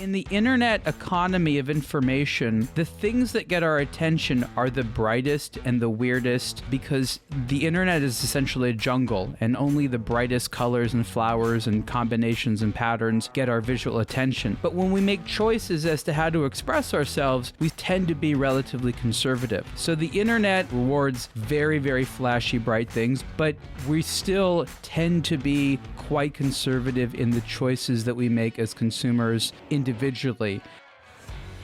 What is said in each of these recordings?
In the internet economy of information, the things that get our attention are the brightest and the weirdest because the internet is essentially a jungle and only the brightest colors and flowers and combinations and patterns get our visual attention. But when we make choices as to how to express ourselves, we tend to be relatively conservative. So the internet rewards very, very flashy, bright things, but we still tend to be quite conservative in the choices that we make as consumers individually.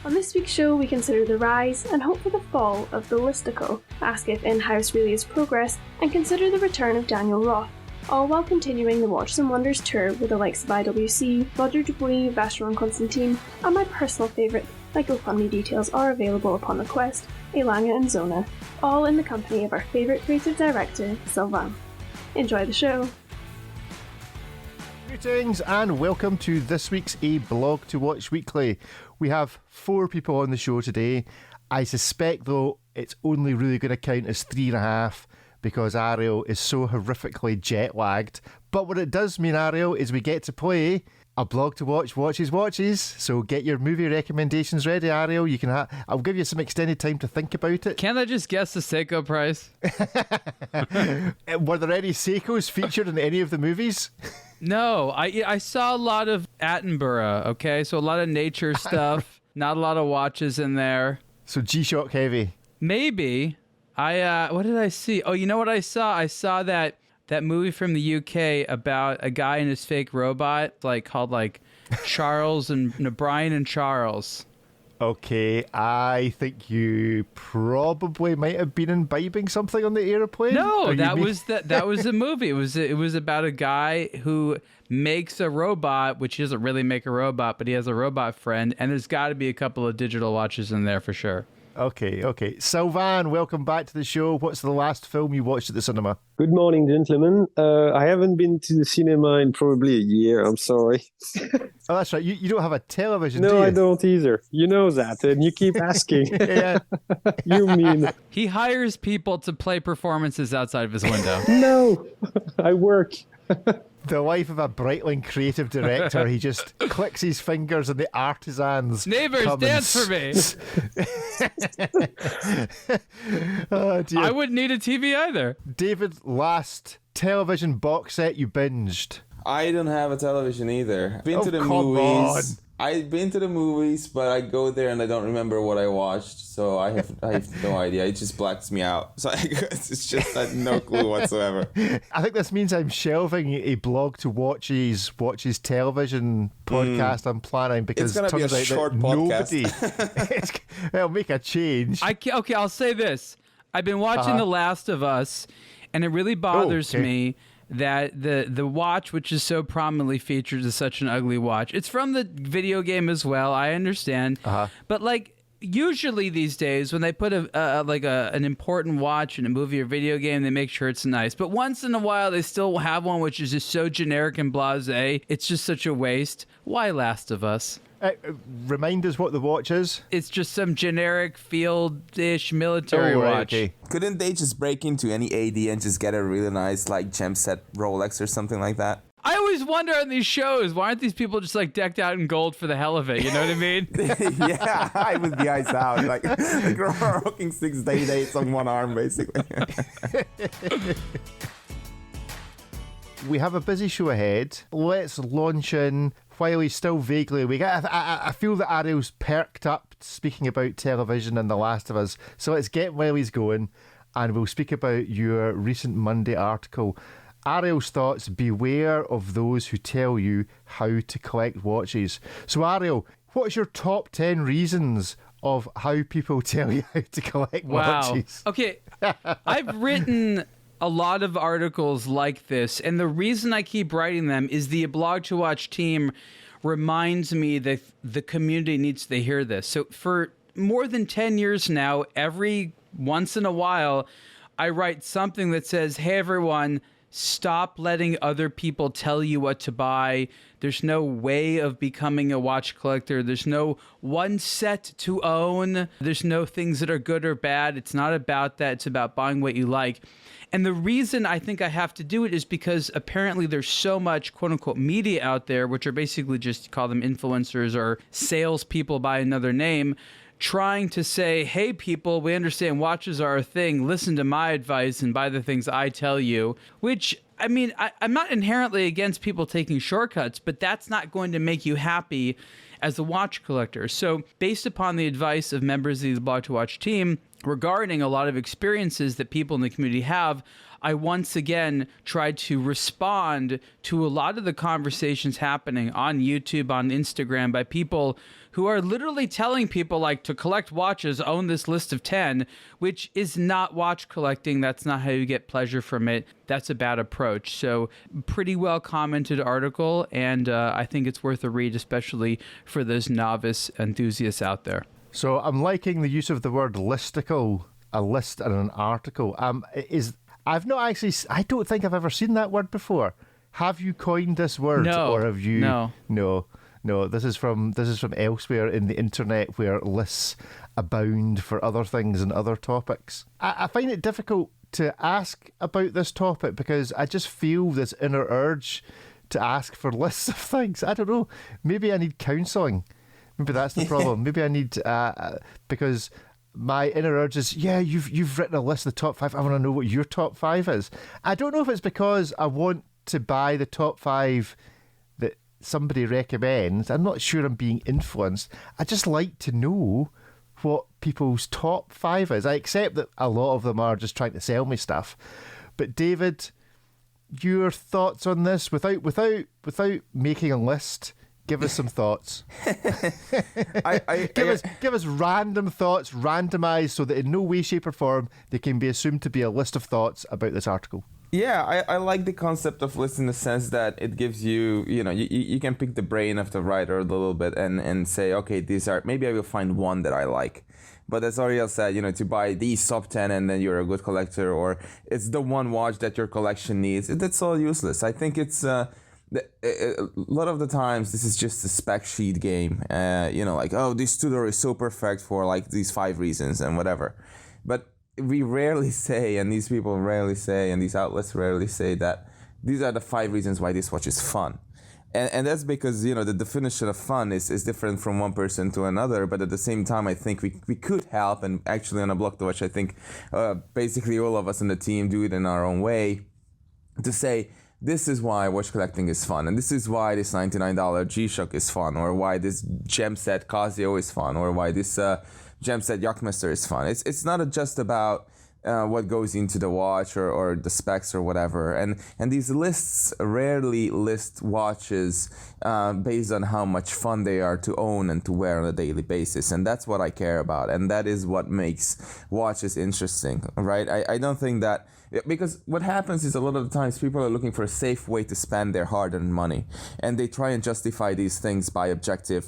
On this week's show, we consider the rise and hope for the fall of the listicle, ask if in-house really is progress, and consider the return of Daniel Roth, all while continuing the Watches Wonders tour with the likes of IWC, Roger Dubuis, Vacheron Constantin, and my personal favourite, my GoFundMe details are available upon request, a Lange Söhne, all in the company of our favourite creative director, Sylvain. Enjoy the show! Greetings and welcome to this week's aBlogtoWatch Weekly. We have 4 people on the show today. I suspect though it's only really going to count as 3.5 because Ariel is so horrifically jet lagged. But what it does mean, Ariel, is we get to play aBlogtoWatch Watches. So get your movie recommendations ready, Ariel. You can I'll give you some extended time to think about it. Can't I just guess the Seiko price? Were there any Seikos featured in any of the movies? No, I saw a lot of Attenborough, okay? So a lot of nature stuff, not a lot of watches in there. So G-Shock heavy. Maybe. What did I see? Oh, you know what I saw? I saw that movie from the UK about a guy and his fake robot, called Charles and Brian and Charles. Okay, I think you probably might have been imbibing something on the airplane. No, that was a movie. It was about a guy who makes a robot, which he doesn't really make a robot, but he has a robot friend, and there's got to be a couple of digital watches in there for sure. Okay. Sylvain, welcome back to the show. What's the last film you watched at the cinema? Good morning, gentlemen. I haven't been to the cinema in probably a year. I'm sorry. Oh, that's right. You don't have a television, do you? No, I don't either. You know that, and you keep asking. Yeah. You mean... He hires people to play performances outside of his window. No, I work. The life of a Breitling creative director. He just clicks his fingers and the artisans. Neighbors, dance for me. Oh, dear. I wouldn't need a TV either. David, last television box set you binged? I don't have a television either. I've been to the come movies. on. I've been to the movies, but I go there and I don't remember what I watched, so I have no idea. It just blacks me out. So it's just no clue whatsoever. I think this means I'm shelving aBlogtoWatch's television podcast I'm planning because it's going to be a short podcast. I'll make a change. Okay, I'll say this. I've been watching The Last of Us, and it really bothers me that the watch, which is so prominently featured, is such an ugly watch. It's from the video game as well, I understand. But usually these days when they put an important watch in a movie or video game, they make sure it's nice. But once in a while they still have one which is just so generic and blasé. It's just such a waste. Why Last of Us? Remind us what the watch is. It's just some generic field-ish military watch. Okay. Couldn't they just break into any AD and just get a really nice gem set Rolex or something like that? I always wonder on these shows, why aren't these people just decked out in gold for the hell of it? You know what I mean? Yeah, with the eyes out, like rocking 6 dates on one arm, basically. We have a busy show ahead. Let's launch in while he's still vaguely awake. I feel that Ariel's perked up speaking about television and The Last of Us. So let's get while he's going, and we'll speak about your recent Monday article. Ariel's thoughts: beware of those who tell you how to collect watches. So Ariel, what's your top 10 reasons of how people tell you how to collect watches? Okay, I've written a lot of articles like this, and the reason I keep writing them is the aBlogtoWatch team reminds me that the community needs to hear this. So for more than 10 years now, every once in a while, I write something that says, hey everyone, Stop letting other people tell you what to buy. There's no way of becoming a watch collector. There's no one set to own. There's no things that are good or bad. It's not about that. It's about buying what you like. And the reason I think I have to do it is because apparently there's so much quote unquote media out there, which are basically just call them influencers or salespeople by another name, trying to say, hey, people, we understand watches are a thing. Listen to my advice and buy the things I tell you, which, I mean, I'm not inherently against people taking shortcuts, but that's not going to make you happy as a watch collector. So based upon the advice of members of the aBlogtoWatch team regarding a lot of experiences that people in the community have, I once again tried to respond to a lot of the conversations happening on YouTube, on Instagram by people who are literally telling people like to collect watches, own this list of 10, which is not watch collecting. That's not how you get pleasure from it. That's a bad approach. So pretty well commented article, and I think it's worth a read, especially for those novice enthusiasts out there. So I'm liking the use of the word listicle, a list and an article. I've not actually, I don't think I've ever seen that word before. Have you coined this word? No. Or have you? No. This is from elsewhere in the internet where lists abound for other things and other topics. I find it difficult to ask about this topic because I just feel this inner urge to ask for lists of things. I don't know. Maybe I need counselling. Maybe that's the problem. Maybe I need because my inner urge is, you've written a list of the top 5. I want to know what your top 5 is. I don't know if it's because I want to buy the top 5 that somebody recommends. I'm not sure I'm being influenced. I just like to know what people's top 5 is. I accept that a lot of them are just trying to sell me stuff. But David, your thoughts on this without making a list? Give us some thoughts. Give us random thoughts, randomized, so that in no way, shape, or form they can be assumed to be a list of thoughts about this article. Yeah, I like the concept of list in the sense that it gives you, you can pick the brain of the writer a little bit and say, okay, maybe I will find one that I like. But as Ariel said, to buy these top 10 and then you're a good collector, or it's the one watch that your collection needs, that's all useless. I think it's... a lot of the times this is just a spec sheet game, like, oh, this Tudor is so perfect for like these 5 reasons and whatever. But we rarely say, and these people rarely say, and these outlets rarely say that these are the 5 reasons why this watch is fun. And that's because, the definition of fun is different from one person to another. But at the same time, I think we could help, and actually on aBlogtoWatch, I think basically all of us in the team do it in our own way, to say, this is why watch collecting is fun, and this is why this $99 G-Shock is fun, or why this gem set Casio is fun, or why this gem set Yachtmaster is fun. It's not just about what goes into the watch or the specs or whatever. And these lists rarely list watches based on how much fun they are to own and to wear on a daily basis. And that's what I care about. And that is what makes watches interesting, right? I don't think that... Because what happens is a lot of the times people are looking for a safe way to spend their hard-earned money, and they try and justify these things by objective,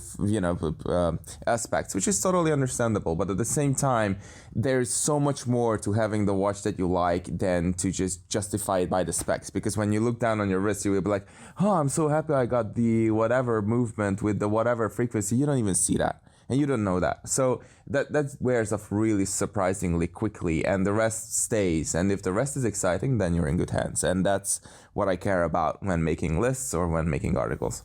aspects, which is totally understandable. But at the same time, there's so much more to having the watch that you like than to just justify it by the specs. Because when you look down on your wrist, you will be like, oh, I'm so happy I got the whatever movement with the whatever frequency. You don't even see that. And you don't know that. So that wears off really surprisingly quickly, and the rest stays. And if the rest is exciting, then you're in good hands. And that's what I care about when making lists or when making articles.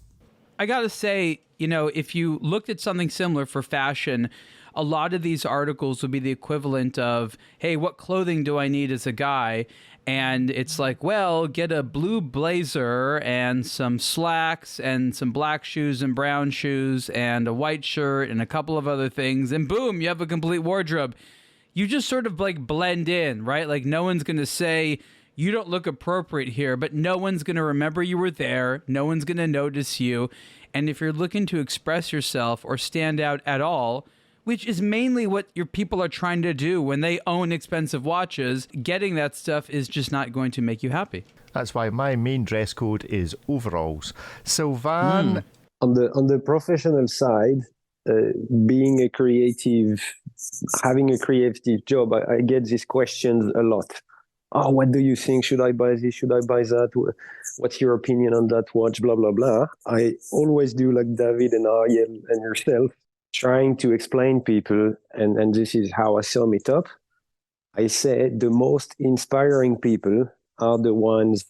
I gotta say, if you looked at something similar for fashion, a lot of these articles would be the equivalent of, hey, what clothing do I need as a guy? And it's like, well, get a blue blazer and some slacks and some black shoes and brown shoes and a white shirt and a couple of other things. And boom, you have a complete wardrobe. You just sort of like blend in, right? Like no one's going to say, you don't look appropriate here, but no one's going to remember you were there. No one's going to notice you. And if you're looking to express yourself or stand out at all, which is mainly what your people are trying to do when they own expensive watches, getting that stuff is just not going to make you happy. That's why my main dress code is overalls. Sylvain? On the professional side, being a creative, having a creative job, I get these questions a lot. oh, what do you think? Should I buy this? Should I buy that? What's your opinion on that watch? Blah, blah, blah. I always do like David and Ariel and yourself, trying to explain people, and this is how I sum it up. I say the most inspiring people are the ones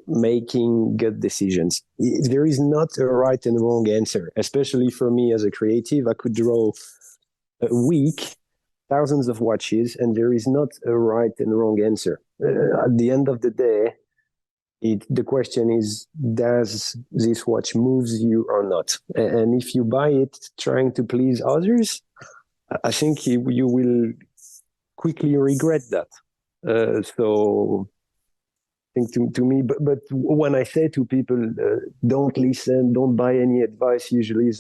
making good decisions. There is not a right and wrong answer, especially for me as a creative. I could draw a week, thousands of watches, and there is not a right and wrong answer. At the end of the day, the question is, does this watch moves you or not? And if you buy it trying to please others, I think you will quickly regret that. So I think to me, but when I say to people, don't listen, don't buy any advice, usually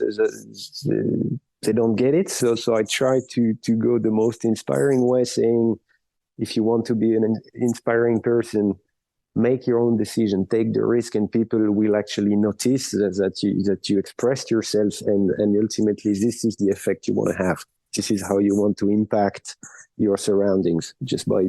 they don't get it. So I try to go the most inspiring way, saying, if you want to be an inspiring person, make your own decision, take the risk, and people will actually notice that you expressed yourself, and ultimately this is the effect you want to have. This is how you want to impact your surroundings, just by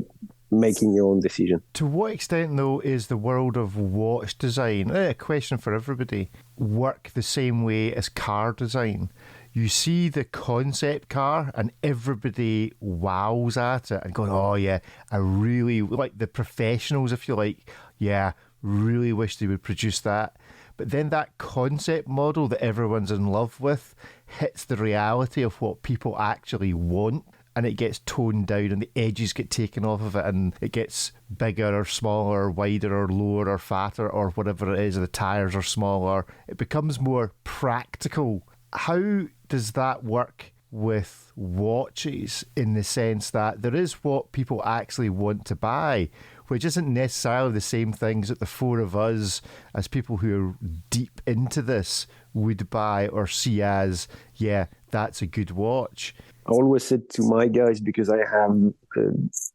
making your own decision. To what extent, though, is the world of watch design, a question for everybody, work the same way as car design? You see the concept car and everybody wows at it and going, oh yeah, I really, like the professionals, if you like, yeah, really wish they would produce that. But then that concept model that everyone's in love with hits the reality of what people actually want, and it gets toned down and the edges get taken off of it, and it gets bigger or smaller or wider or lower or fatter or whatever it is, or the tires are smaller. It becomes more practical. How does that work with watches, in the sense that there is what people actually want to buy, which isn't necessarily the same things that the four of us, as people who are deep into this, would buy or see as, yeah, that's a good watch? I always said to my guys, because I have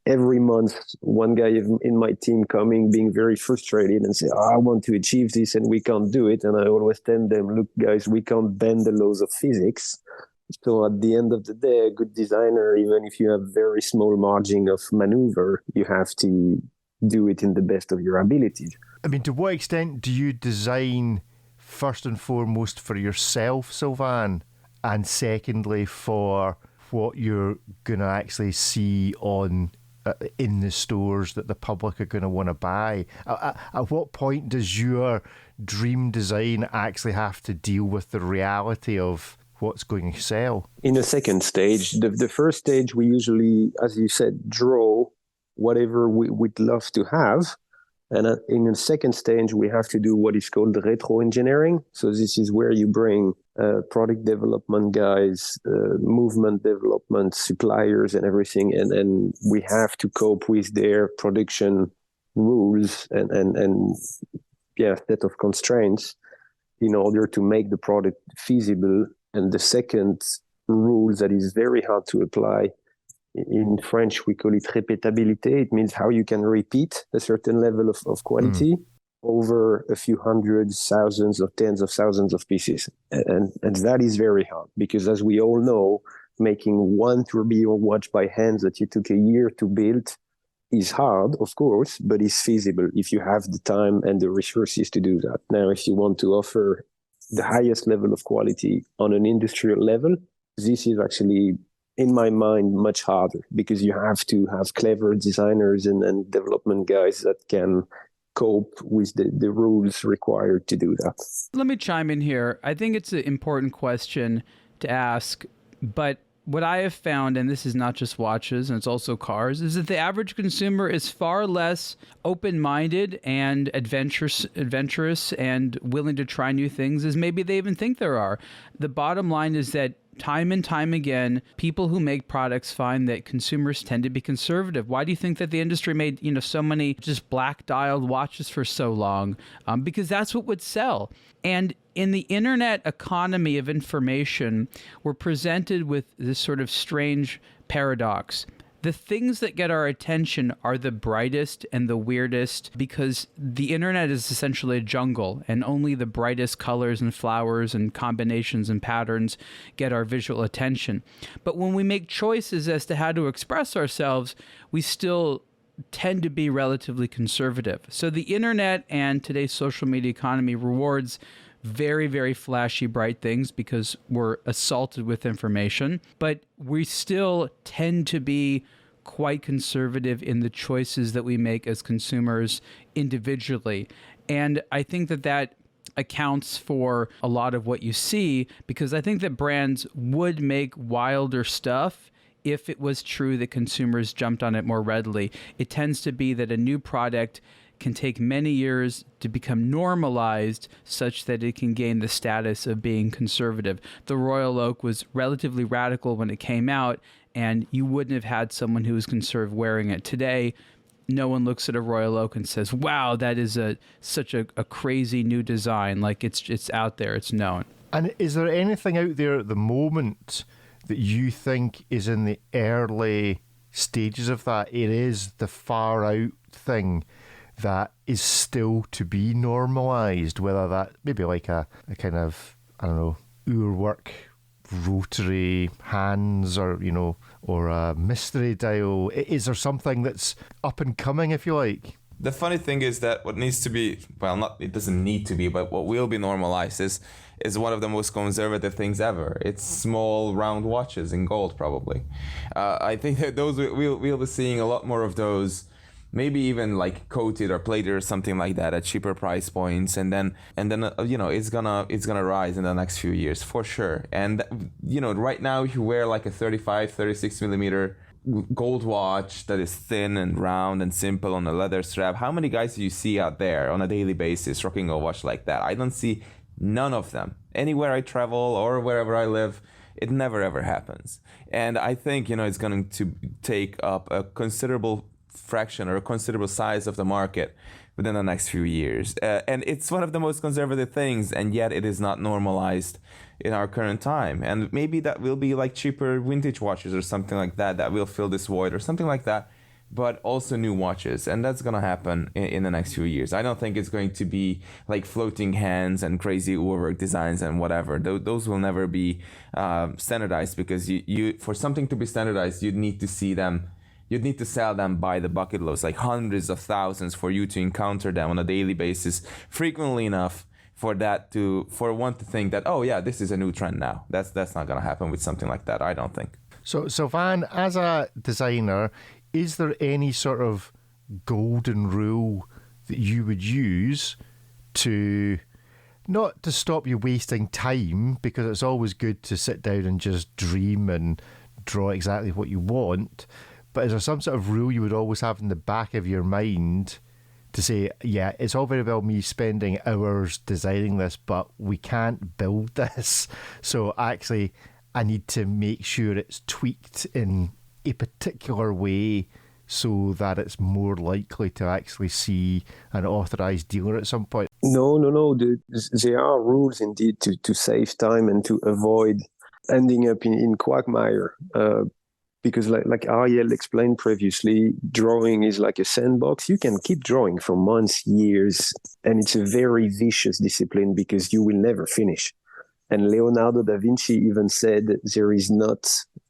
every month one guy in my team coming, being very frustrated and say, I want to achieve this and we can't do it. And I always tell them, look, guys, we can't bend the laws of physics. So at the end of the day, a good designer, even if you have very small margin of maneuver, you have to do it in the best of your abilities. I mean, to what extent do you design first and foremost for yourself, Sylvain, and secondly for what you're going to actually see on in the stores that the public are going to want to buy? At what point does your dream design actually have to deal with the reality of what's going to sell? In the second stage, the first stage, we usually, as you said, draw whatever we would love to have. And in the second stage, we have to do what is called retro engineering. So this is where you bring product development guys, movement development, suppliers and everything. And we have to cope with their production rules and set of constraints in order to make the product feasible. And the second rule that is very hard to apply, in French, we call it répétabilité. It means how you can repeat a certain level of quality over a few hundreds, thousands, or tens of thousands of pieces. And that is very hard, because as we all know, making one tourbillon watch by hand that you took a year to build is hard, of course, but is feasible if you have the time and the resources to do that. Now, if you want to offer the highest level of quality on an industrial level, this is actually, in my mind, much harder, because you have to have clever designers and development guys that can cope with the rules required to do that. Let me chime in here. I think it's an important question to ask, but what I have found, and this is not just watches, and it's also cars, is that the average consumer is far less open-minded and adventurous and willing to try new things as maybe they even think there are. The bottom line is that time and time again, people who make products find that consumers tend to be conservative. Why do you think that the industry made, so many just black-dialed watches for so long? Because that's what would sell. And in the internet economy of information, we're presented with this sort of strange paradox. The things that get our attention are the brightest and the weirdest, because the internet is essentially a jungle, and only the brightest colors and flowers and combinations and patterns get our visual attention. But when we make choices as to how to express ourselves, we still tend to be relatively conservative. So the internet and today's social media economy rewards very, very flashy, bright things because we're assaulted with information, but we still tend to be quite conservative in the choices that we make as consumers individually. And I think that accounts for a lot of what you see, because I think that brands would make wilder stuff if it was true that consumers jumped on it more readily. It tends to be that a new product can take many years to become normalized such that it can gain the status of being conservative. The Royal Oak was relatively radical when it came out, and you wouldn't have had someone who was conservative wearing it. Today, no one looks at a Royal Oak and says, wow, that is such a crazy new design. Like it's out there, it's known. And is there anything out there at the moment that you think is in the early stages of that? It is the far out thing that is still to be normalised, whether that maybe like a kind of, I don't know, oorwork rotary hands or a mystery dial. Is there something that's up and coming, if you like? The funny thing is that what needs to be, it doesn't need to be, but what will be normalized is one of the most conservative things ever. It's small round watches in gold, probably. I think that those we'll be seeing a lot more of those, maybe even like coated or plated or something like that at cheaper price points, and then it's gonna rise in the next few years for sure. And right now if you wear like a 36 millimeter gold watch that is thin and round and simple on a leather strap, how many guys do you see out there on a daily basis rocking a watch like that? I don't see none of them. Anywhere I travel or wherever I live, it never ever happens. And I think it's going to take up a considerable fraction or a considerable size of the market within the next few years. And it's one of the most conservative things, and yet it is not normalized in our current time. And maybe that will be like cheaper vintage watches or something like that will fill this void or something like that, but also new watches. And that's going to happen in the next few years. I don't think it's going to be like floating hands and crazy oorwork designs and whatever. Those will never be standardized, because you for something to be standardized, you'd need to see them. You'd need to sell them by the bucket loads, like hundreds of thousands, for you to encounter them on a daily basis frequently enough for one to think that, oh yeah, this is a new trend now. That's not going to happen with something like that, I don't think. So Sylvain, as a designer, is there any sort of golden rule that you would use to, not to stop you wasting time, because it's always good to sit down and just dream and draw exactly what you want, but is there some sort of rule you would always have in the back of your mind to say, yeah, it's all very well me spending hours designing this, but we can't build this, so actually I need to make sure it's tweaked in a particular way so that it's more likely to actually see an authorised dealer at some point? No. There are rules indeed to save time and to avoid ending up in quagmire. Because like Ariel explained previously, drawing is like a sandbox. You can keep drawing for months, years, and it's a very vicious discipline because you will never finish. And Leonardo da Vinci even said there is not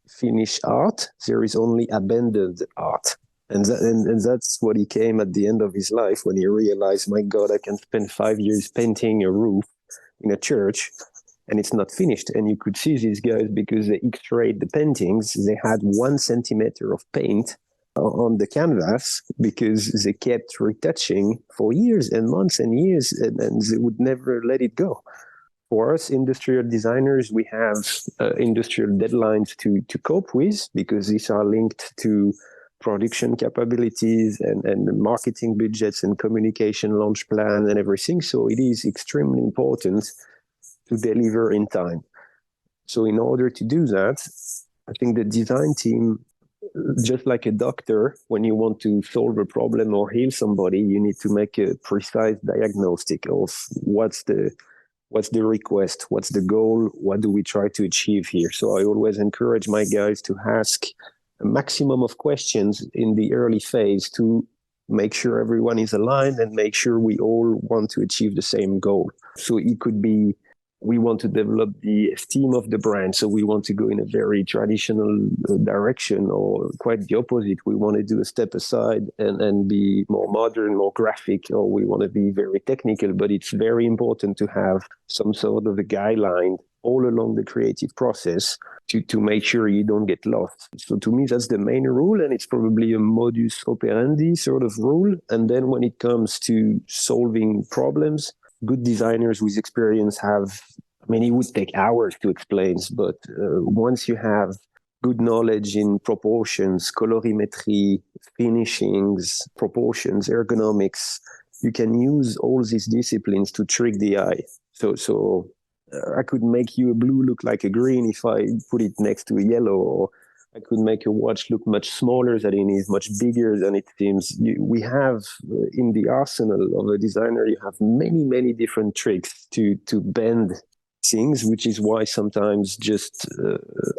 finished art, there is only abandoned art. And that's what he came at the end of his life when he realized, my God, I can spend 5 years painting a roof in a church and it's not finished. And you could see these guys, because they X-rayed the paintings, they had 1 centimeter of paint on the canvas because they kept retouching for years and months and years, and they would never let it go. For us industrial designers, we have industrial deadlines to cope with, because these are linked to production capabilities and marketing budgets and communication launch plan and everything. So it is extremely important to deliver in time. So in order to do that, I think the design team, just like a doctor, when you want to solve a problem or heal somebody, you need to make a precise diagnostic of what's the request, what's the goal, what do we try to achieve here. So I always encourage my guys to ask a maximum of questions in the early phase to make sure everyone is aligned and make sure we all want to achieve the same goal. So it could be we want to develop the esteem of the brand. So we want to go in a very traditional direction, or quite the opposite. We want to do a step aside and be more modern, more graphic, or we want to be very technical. But it's very important to have some sort of a guideline all along the creative process to make sure you don't get lost. So to me, that's the main rule, and it's probably a modus operandi sort of rule. And then when it comes to solving problems, good designers with experience have, I mean, it would take hours to explain, but once you have good knowledge in proportions, colorimetry, finishings, proportions, ergonomics, you can use all these disciplines to trick the eye. So I could make you a blue look like a green if I put it next to a yellow, or I could make a watch look much smaller than it is, much bigger than it seems. We have in the arsenal of a designer, you have many, many different tricks to bend things, which is why sometimes just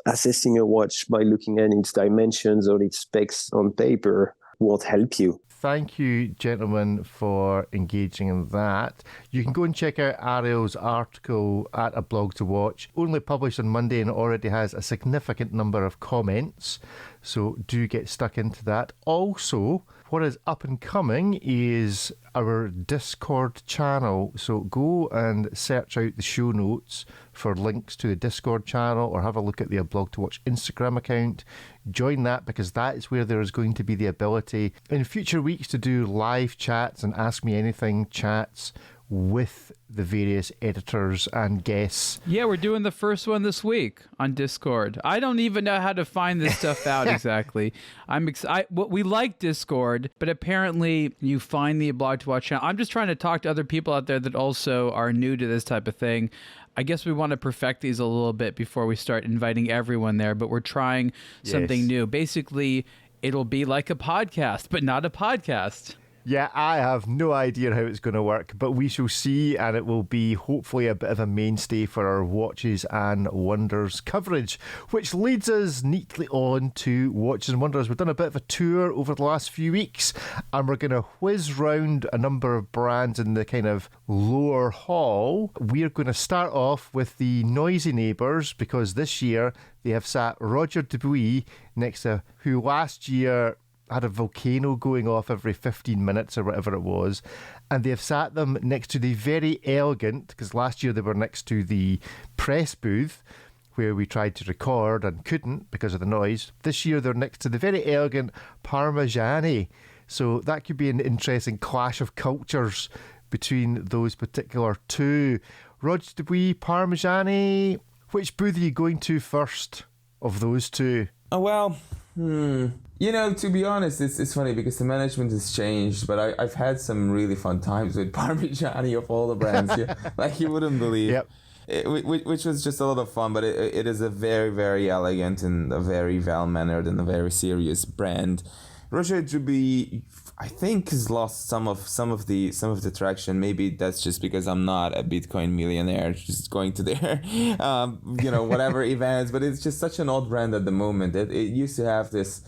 assessing a watch by looking at its dimensions or its specs on paper won't help you. Thank you, gentlemen, for engaging in that. You can go and check out Ariel's article at aBlogtoWatch. Only published on Monday and already has a significant number of comments, so do get stuck into that. Also, what is up and coming is our Discord channel. So go and search out the show notes for links to the Discord channel, or have a look at the aBlogtoWatch Instagram account. Join that, because that is where there is going to be the ability in future weeks to do live chats and Ask Me Anything chats with the various editors and guests. Yeah, we're doing the first one this week on Discord. I don't even know how to find this stuff out exactly. We like Discord, but apparently you find the aBlogtoWatch channel. I'm just trying to talk to other people out there that also are new to this type of thing. I guess we want to perfect these a little bit before we start inviting everyone there, but we're trying something new. Basically, it'll be like a podcast, but not a podcast. Yeah, I have no idea how it's going to work, but we shall see, and it will be hopefully a bit of a mainstay for our Watches and Wonders coverage, which leads us neatly on to Watches and Wonders. We've done a bit of a tour over the last few weeks, and we're going to whiz round a number of brands in the kind of lower hall. We're going to start off with the noisy neighbours, because this year they have sat Roger Dubuis next to who last year had a volcano going off every 15 minutes or whatever it was, and they've sat them next to the very elegant, because last year they were next to the press booth where we tried to record and couldn't because of the noise. This year they're next to the very elegant Parmigiani, so that could be an interesting clash of cultures between those particular two. Roger Dubuis, Parmigiani, which booth are you going to first of those two? Oh, well, You know, to be honest, it's funny because the management has changed, but I've had some really fun times with Parmigiani of all the brands. Yeah, like you wouldn't believe. Yep. Which was just a lot of fun, but it is a very, very elegant and a very well-mannered and a very serious brand. Roger Dubuis, I think, has lost some of the traction. Maybe that's just because I'm not a Bitcoin millionaire, just going to their, whatever events. But it's just such an odd brand at the moment. It used to have this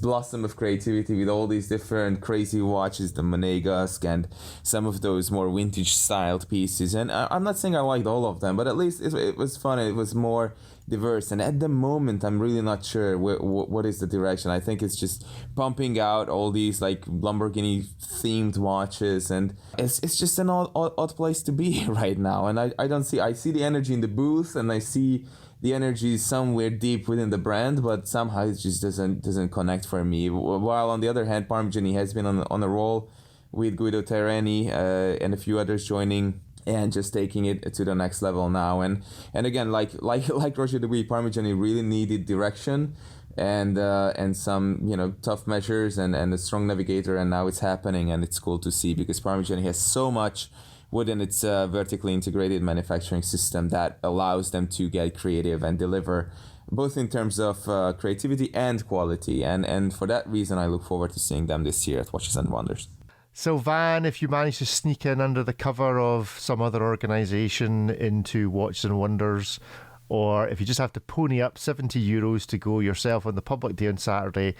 blossom of creativity with all these different crazy watches, the Monégasque and some of those more vintage styled pieces. And I'm not saying I liked all of them, but at least it was fun. It was more diverse. And at the moment, I'm really not sure what is the direction. I think it's just pumping out all these like Lamborghini themed watches, and it's just an odd place to be right now. And I see the energy in the booth, and I see the energy is somewhere deep within the brand, but somehow it just doesn't connect for me. While on the other hand, Parmigiani has been on a roll with Guido Terreni and a few others joining and just taking it to the next level now. And again, like Roger Dubuis, Parmigiani really needed direction and some tough measures and a strong navigator, and now it's happening, and it's cool to see because Parmigiani has so much within its vertically integrated manufacturing system that allows them to get creative and deliver both in terms of creativity and quality. And for that reason, I look forward to seeing them this year at Watches and Wonders. Sylvain, if you manage to sneak in under the cover of some other organisation into Watches and Wonders, or if you just have to pony up €70 to go yourself on the public day on Saturday,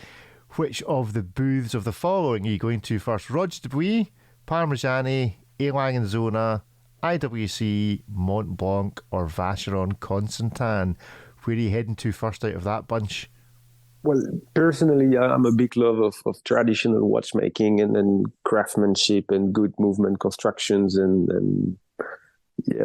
which of the booths of the following are you going to first? Roger Dubuis, Parmigiani, Lange Söhne, IWC, Montblanc, or Vacheron Constantin? Where are you heading to first out of that bunch? Well, personally, I'm a big lover of traditional watchmaking and craftsmanship and good movement constructions and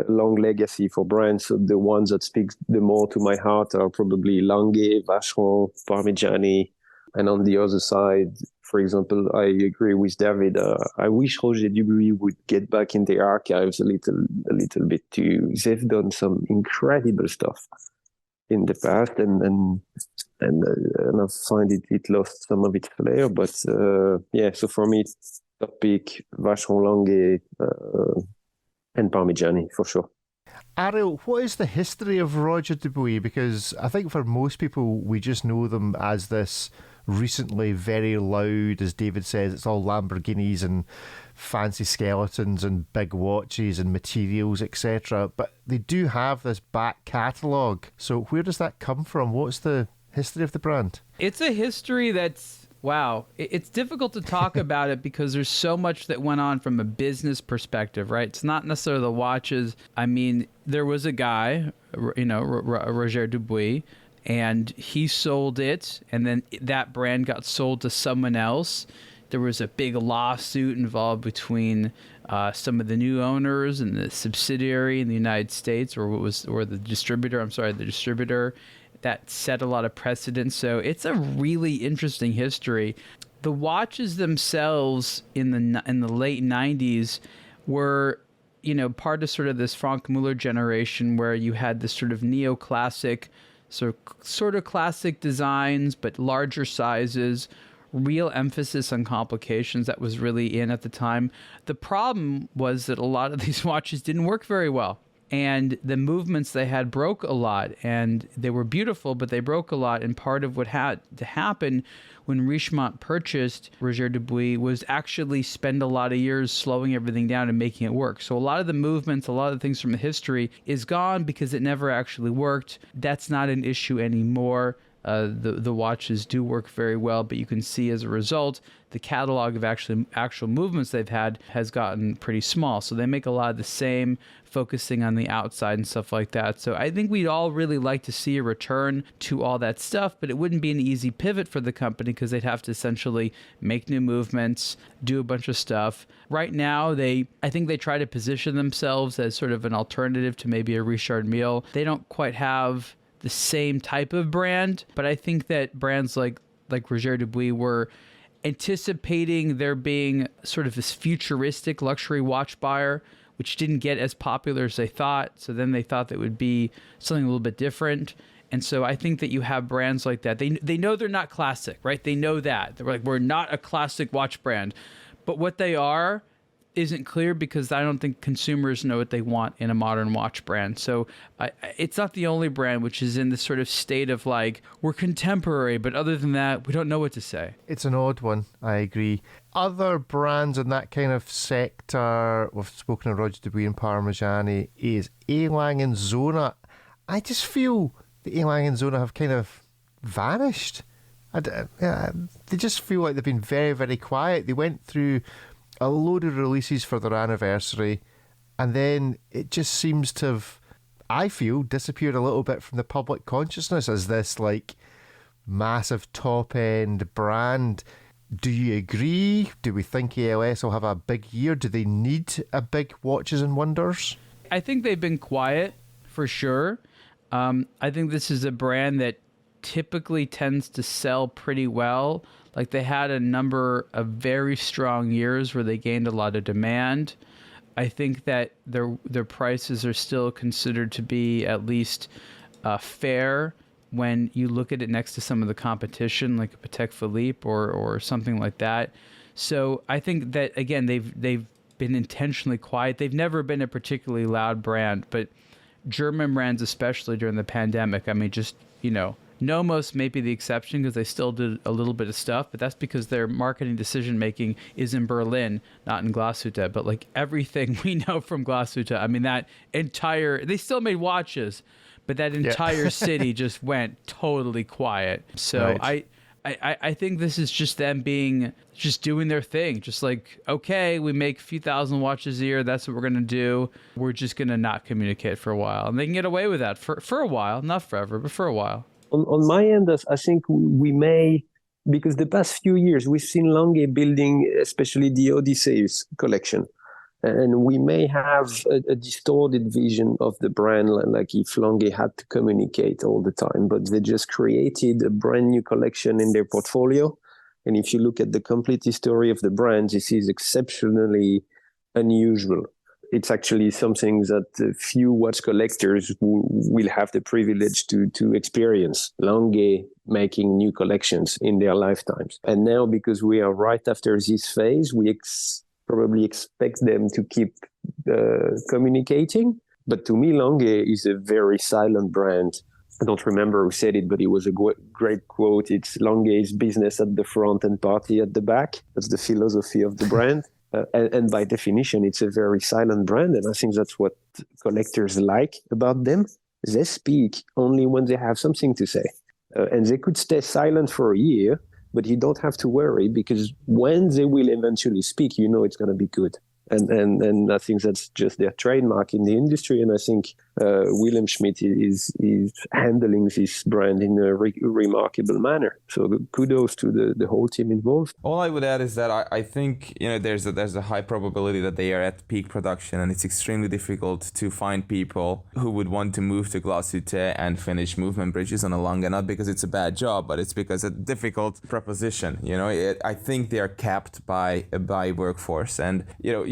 long legacy for brands. So the ones that speak the more to my heart are probably Lange, Vacheron, Parmigiani. And on the other side, for example, I agree with David. I wish Roger Dubuis would get back in the archives a little bit too. They've done some incredible stuff in the past, and I find it lost some of its flair. But so for me, top pick Vacheron, Lange, and Parmigiani for sure. Ariel, what is the history of Roger Dubuis? Because I think for most people, we just know them as this recently very loud, as David says, it's all Lamborghinis and fancy skeletons and big watches and materials, etc. But they do have this back catalogue. So where does that come from? What's the history of the brand? It's a history that's, wow. It's difficult to talk about it because there's so much that went on from a business perspective, right? It's not necessarily the watches. I mean, there was a guy, Roger Dubuis, and he sold it, and then that brand got sold to someone else. There was a big lawsuit involved between some of the new owners and the subsidiary in the United States, the distributor, that set a lot of precedents. So it's a really interesting history. The watches themselves in the late 90s were, part of sort of this Franck Muller generation where you had this sort of neoclassic, sort of classic designs, but larger sizes, real emphasis on complications that was really in at the time. The problem was that a lot of these watches didn't work very well. And the movements they had broke a lot, and they were beautiful, but they broke a lot. And part of what had to happen when Richemont purchased Roger Dubuis was actually spend a lot of years slowing everything down and making it work. So a lot of the movements, a lot of the things from the history is gone because it never actually worked. That's not an issue anymore. The watches do work very well, but you can see as a result, the catalog of actual movements they've had has gotten pretty small. So they make a lot of the same, focusing on the outside and stuff like that. So I think we'd all really like to see a return to all that stuff, but it wouldn't be an easy pivot for the company because they'd have to essentially make new movements, do a bunch of stuff. Right now, I think they try to position themselves as sort of an alternative to maybe a Richard Mille. They don't quite have the same type of brand, but I think that brands like Roger Dubuis were anticipating there being sort of this futuristic luxury watch buyer, which didn't get as popular as they thought. So then they thought that would be something a little bit different. And so I think that you have brands like that. They know they're not classic, right? They know that. They're like, we're not a classic watch brand. But what they are isn't clear because I don't think consumers know what they want in a modern watch brand. So it's not the only brand which is in this sort of state of like, we're contemporary, but other than that, we don't know what to say. It's an odd one, I agree. Other brands in that kind of sector, we've spoken of Roger Dubuis and Parmigiani, is Lange Söhne. I just feel the Lange Söhne have kind of vanished. They just feel like they've been very, very quiet. They went through a load of releases for their anniversary, and then it just seems to have, I feel, disappeared a little bit from the public consciousness as this like massive top end brand. Do you agree? Do we think ALS will have a big year? Do they need a big Watches and Wonders? I think they've been quiet for sure. I think this is a brand that typically tends to sell pretty well. Like they had a number of very strong years where they gained a lot of demand. I think that their prices are still considered to be at least fair when you look at it next to some of the competition, like a Patek Philippe or something like that. So I think that again they've been intentionally quiet. They've never been a particularly loud brand, but German brands, especially during the pandemic, I mean, just Nomos may be the exception because they still did a little bit of stuff, but that's because their marketing decision making is in Berlin, not in Glashütte. But like everything we know from Glashütte, I mean, they still made watches, but that entire city just went totally quiet. So right. I think this is just them just doing their thing. Just like, okay, we make a few thousand watches a year. That's what we're going to do. We're just going to not communicate for a while. And they can get away with that for a while, not forever, but for a while. On my end, I think we may, because the past few years we've seen Lange building, especially the Odysseus collection. And we may have a distorted vision of the brand, like if Lange had to communicate all the time, but they just created a brand new collection in their portfolio. And if you look at the complete history of the brand, this is exceptionally unusual. It's actually something that few watch collectors will have the privilege to experience. Lange making new collections in their lifetimes. And now, because we are right after this phase, we probably expect them to keep communicating. But to me, Lange is a very silent brand. I don't remember who said it, but it was a great quote. It's Lange's business at the front and party at the back. That's the philosophy of the brand. And by definition, it's a very silent brand. And I think that's what collectors like about them. They speak only when they have something to say. And they could stay silent for a year, but you don't have to worry, because when they will eventually speak, you know it's going to be good. And I think that's just their trademark in the industry. And I think Wilhelm Schmidt is handling this brand in a remarkable manner. So kudos to the whole team involved. All I would add is that I think there's a high probability that they are at peak production, and it's extremely difficult to find people who would want to move to Glashütte and finish movement bridges on a Lange, not because it's a bad job, but it's because it's a difficult proposition. I think they are capped by workforce, and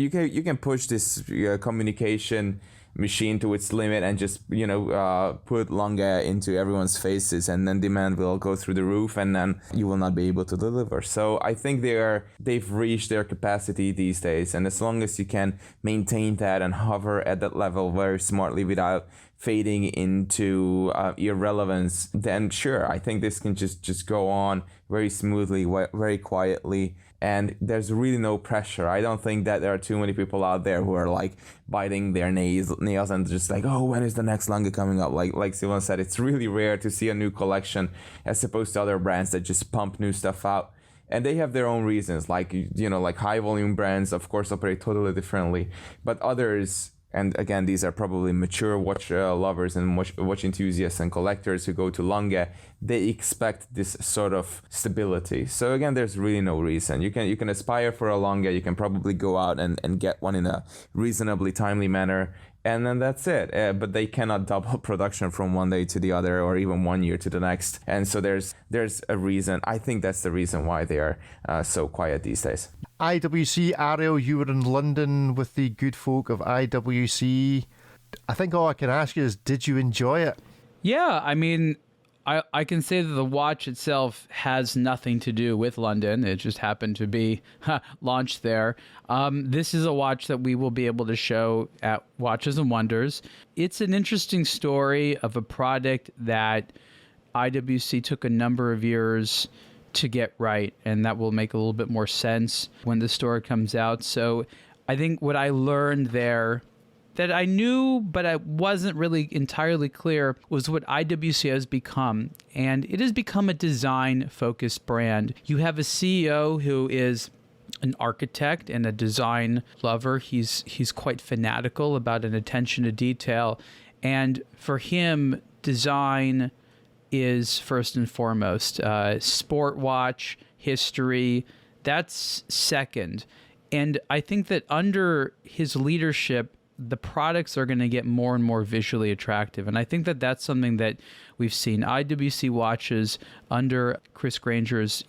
you can push this communication machine to its limit and just put Lange into everyone's faces, and then demand will go through the roof, and then you will not be able to deliver. So I think they've reached their capacity these days, and as long as you can maintain that and hover at that level very smartly without fading into irrelevance, then sure, I think this can just go on very smoothly, very quietly. And there's really no pressure. I don't think that there are too many people out there who are like biting their nails and just like, oh, when is the next Lange coming up? Like Sylvain said, it's really rare to see a new collection as opposed to other brands that just pump new stuff out. And they have their own reasons, like high volume brands, of course, operate totally differently. But others, and again, these are probably mature watch lovers and watch enthusiasts and collectors who go to Lange, they expect this sort of stability. So again, there's really no reason. You can aspire for a Lange, you can probably go out and get one in a reasonably timely manner, and then that's it. But they cannot double production from one day to the other, or even 1 year to the next. And so there's a reason. I think that's the reason why they are so quiet these days. IWC, Ariel, you were in London with the good folk of IWC. I think all I can ask you is, did you enjoy it? Yeah, I mean, I can say that the watch itself has nothing to do with London. It just happened to be launched there. This is a watch that we will be able to show at Watches and Wonders. It's an interesting story of a product that IWC took a number of years to get right, and that will make a little bit more sense when the story comes out. So I think what I learned there that I knew, but I wasn't really entirely clear, was what IWC has become. And it has become a design-focused brand. You have a CEO who is an architect and a design lover. He's quite fanatical about an attention to detail. And for him, design is first and foremost. Sport watch, history, that's second. And I think that under his leadership, the products are going to get more and more visually attractive. And I think that that's something that we've seen. IWC watches under Chris Granger's,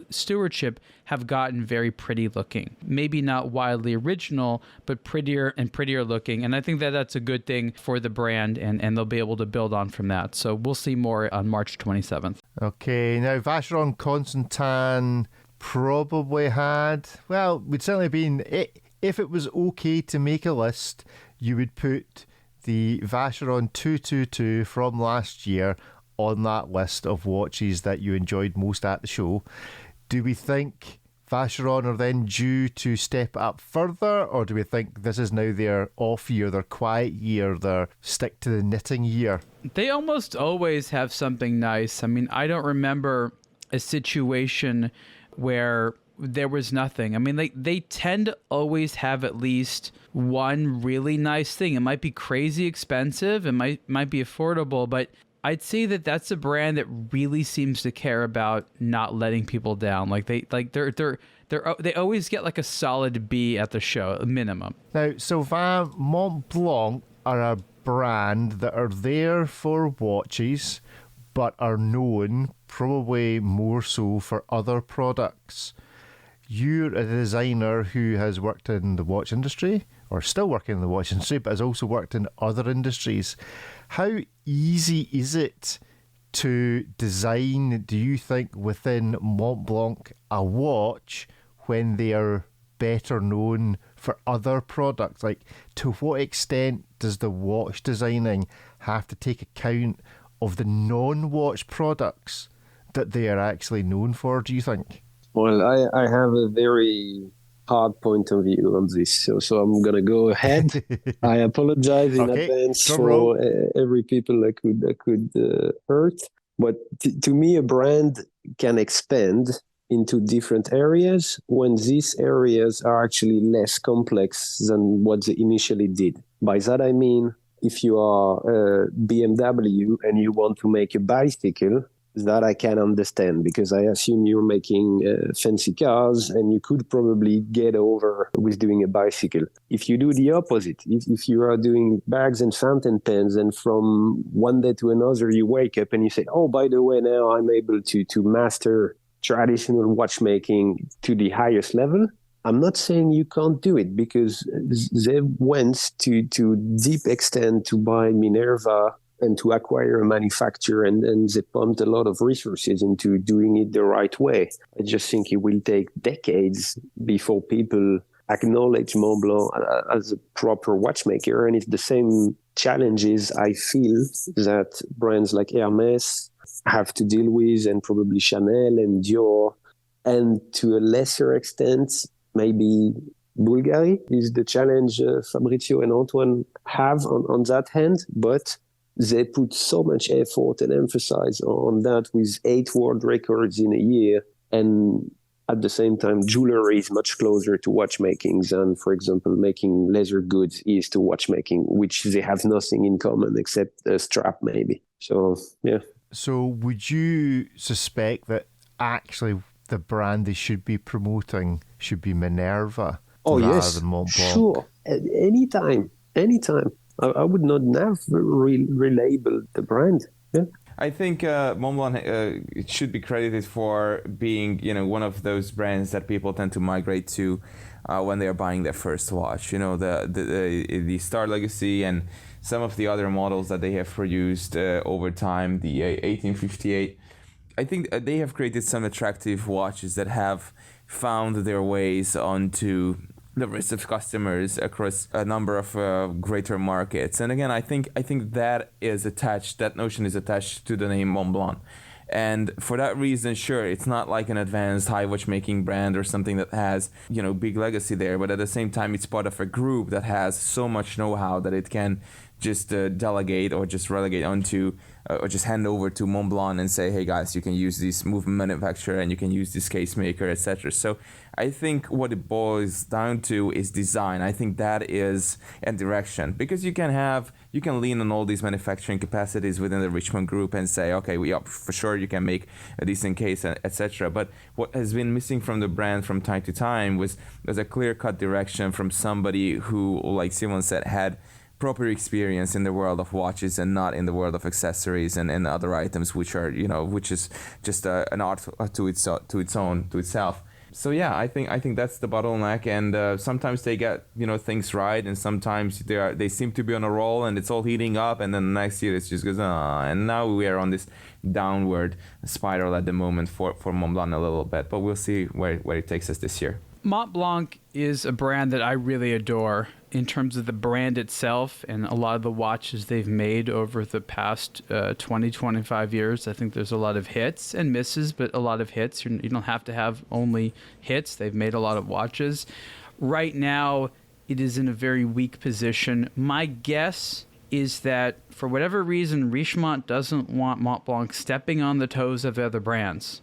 stewardship have gotten very pretty looking. Maybe not wildly original, but prettier and prettier looking. And I think that that's a good thing for the brand, and they'll be able to build on from that. So we'll see more on March 27th. Okay, now Vacheron Constantin probably we'd certainly been... If it was okay to make a list, you would put the Vacheron 222 from last year on that list of watches that you enjoyed most at the show. Do we think Vacheron are then due to step up further, or do we think this is now their off year, their quiet year, their stick to the knitting year? They almost always have something nice. I mean, I don't remember a situation where there was nothing. I mean, they tend to always have at least one really nice thing. It might be crazy expensive, it might be affordable, but I'd say that that's a brand that really seems to care about not letting people down. Like they always get like a solid B at the show, a minimum. Now, Sylvain, Montblanc are a brand that are there for watches, but are known probably more so for other products. You're a designer who has worked in the watch industry, or still working in the watch industry, but has also worked in other industries. How easy is it to design, do you think, within Montblanc a watch when they are better known for other products? Like, to what extent does the watch designing have to take account of the non-watch products that they are actually known for, do you think? Well, I have a very hard point of view on this, so I'm gonna go ahead. I apologize in advance for every people that could hurt. But to me, a brand can expand into different areas when these areas are actually less complex than what they initially did. By that I mean, if you are BMW and you want to make a bicycle, that I can understand, because I assume you're making fancy cars and you could probably get over with doing a bicycle. If you do the opposite, if you are doing bags and fountain pens and from one day to another you wake up and you say, oh, by the way, now I'm able to master traditional watchmaking to the highest level, I'm not saying you can't do it, because they went to deep extent to buy Minerva and to acquire a manufacturer, and they pumped a lot of resources into doing it the right way. I just think it will take decades before people acknowledge Montblanc as a proper watchmaker, and it's the same challenges I feel that brands like Hermès have to deal with, and probably Chanel and Dior, and to a lesser extent, maybe Bulgari is the challenge Fabrizio and Antoine have on that hand, but they put so much effort and emphasis on that with 8 world records in a year. And at the same time, jewelry is much closer to watchmaking than, for example, making leather goods is to watchmaking, which they have nothing in common except a strap maybe. So, yeah. So would you suspect that actually the brand they should be promoting should be Minerva rather than Montblanc? Sure. Anytime. I would not have relabeled the brand. Yeah. I think Montblanc should be credited for being, one of those brands that people tend to migrate to when they are buying their first watch. The Star Legacy and some of the other models that they have produced over time, the 1858. I think they have created some attractive watches that have found their ways onto the rest of customers across a number of greater markets. And again, I think that notion is attached to the name Montblanc. And for that reason, sure, it's not like an advanced high watchmaking brand or something that has, big legacy there. But at the same time, it's part of a group that has so much know-how that it can just delegate or just relegate onto or just hand over to Montblanc and say, hey guys, you can use this movement manufacturer and you can use this case maker, etc. So I think what it boils down to is design. I think that is a direction, because you can lean on all these manufacturing capacities within the Richemont group and say, okay, for sure you can make a decent case, etc. But what has been missing from the brand from time to time was a clear-cut direction from somebody who, like Simon said, had proper experience in the world of watches and not in the world of accessories and other items, which are which is just an art to itself. So yeah, I think that's the bottleneck, and sometimes they get things right, and sometimes they seem to be on a roll, and it's all heating up, and then the next year it just goes and now we are on this downward spiral at the moment for Montblanc a little bit, but we'll see where it takes us this year. Montblanc is a brand that I really adore in terms of the brand itself and a lot of the watches they've made over the past 20-25 years. I think there's a lot of hits and misses, but a lot of hits. You don't have to have only hits. They've made a lot of watches. Right now, it is in a very weak position. My guess is that for whatever reason, Richemont doesn't want Montblanc stepping on the toes of the other brands.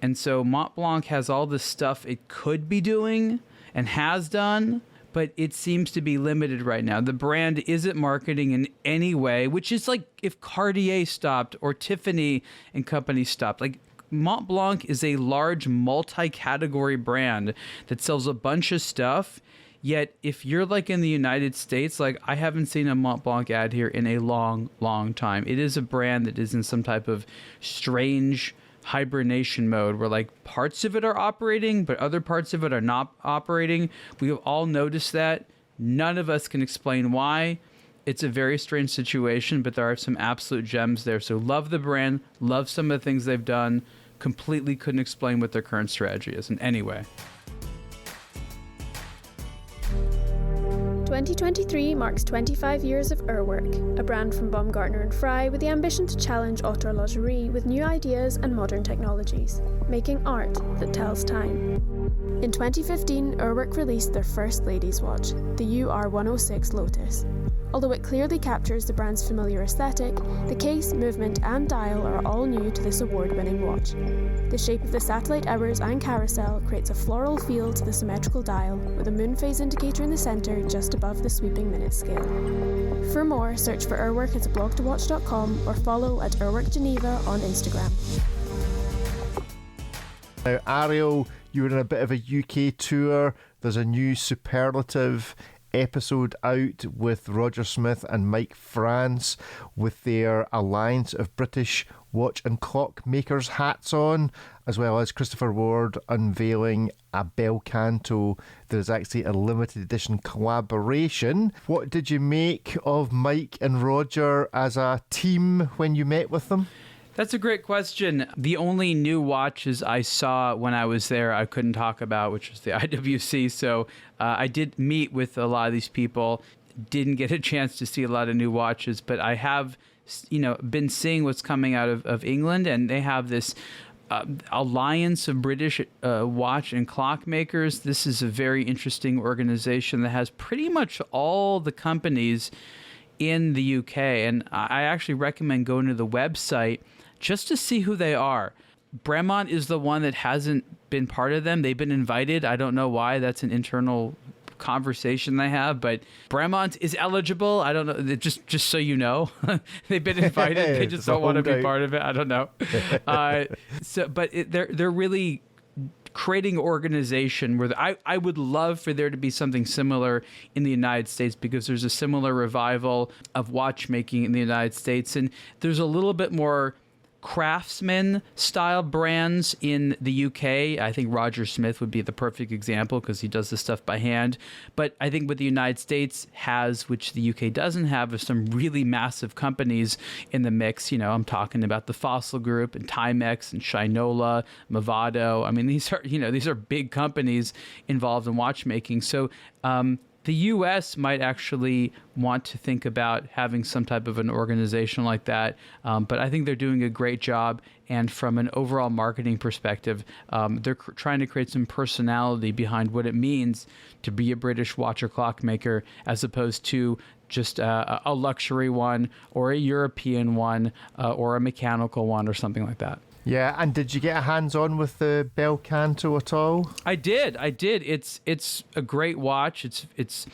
And so Montblanc has all this stuff it could be doing and has done, but it seems to be limited right now. The brand isn't marketing in any way, which is like if Cartier stopped or Tiffany and company stopped. Like Montblanc is a large multi-category brand that sells a bunch of stuff. Yet if you're like in the United States, like I haven't seen a Montblanc ad here in a long, long time. It is a brand that is in some type of strange hibernation mode where like parts of it are operating, but other parts of it are not operating. We have all noticed that. None of us can explain why. It's a very strange situation, but there are some absolute gems there. So love the brand, love some of the things they've done. Completely couldn't explain what their current strategy is in any way. 2023 marks 25 years of Urwork, a brand from Baumgartner and Frey with the ambition to challenge haute horlogerie with new ideas and modern technologies, making art that tells time. In 2015, Urwork released their first ladies' watch, the UR106 Lotus. Although it clearly captures the brand's familiar aesthetic, the case, movement and dial are all new to this award-winning watch. The shape of the satellite hours and carousel creates a floral feel to the symmetrical dial, with a moon phase indicator in the centre just above the sweeping minute scale. For more, search for Urwork at aBlogtoWatch.com or follow at Urwork Geneva on Instagram. Now, Ariel, you were in a bit of a UK tour. There's a new superlative episode out with Roger Smith and Mike France with their alliance of British watch and clock makers hats on, as well as Christopher Ward unveiling a bel canto that is actually a limited edition collaboration. What did you make of Mike and Roger as a team when you met with them? That's a great question. The only new watches I saw when I was there I couldn't talk about, which was the IWC. So I did meet with a lot of these people, didn't get a chance to see a lot of new watches, but I have, been seeing what's coming out of England, and they have this alliance of British watch and clock makers. This is a very interesting organization that has pretty much all the companies in the UK, and I actually recommend going to the website just to see who they are. Bremont is the one that hasn't been part of them. They've been invited. I don't know why. That's an internal conversation they have, but Bremont is eligible. I don't know. Just so you know, they've been invited. They just don't want to be part of it. I don't know. They're really creating an organization where I would love for there to be something similar in the United States, because there's a similar revival of watchmaking in the United States, and there's a little bit more craftsman style brands in the UK. I think Roger Smith would be the perfect example because he does this stuff by hand. But I think what the United States has, which the UK doesn't have, is some really massive companies in the mix. I'm talking about the Fossil Group and Timex and Shinola, Movado. I mean, these are big companies involved in watchmaking. So the U.S. might actually want to think about having some type of an organization like that, but I think they're doing a great job. And from an overall marketing perspective, they're trying to create some personality behind what it means to be a British watch or clock maker, as opposed to just a luxury one or a European one or a mechanical one or something like that. Yeah, and did you get a hands-on with the bel canto at all? I did. It's a great watch. It's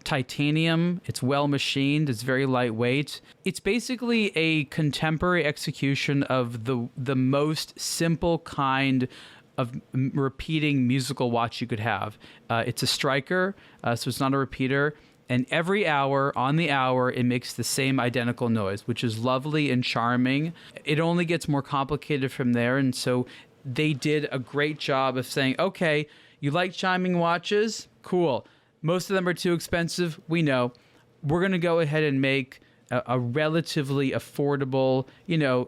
titanium. It's well machined. It's very lightweight. It's basically a contemporary execution of the most simple kind of repeating musical watch you could have. It's a striker, so it's not a repeater. And every hour, on the hour, it makes the same identical noise, which is lovely and charming. It only gets more complicated from there. And so they did a great job of saying, okay, you like chiming watches? Cool. Most of them are too expensive. We know. We're going to go ahead and make a relatively affordable,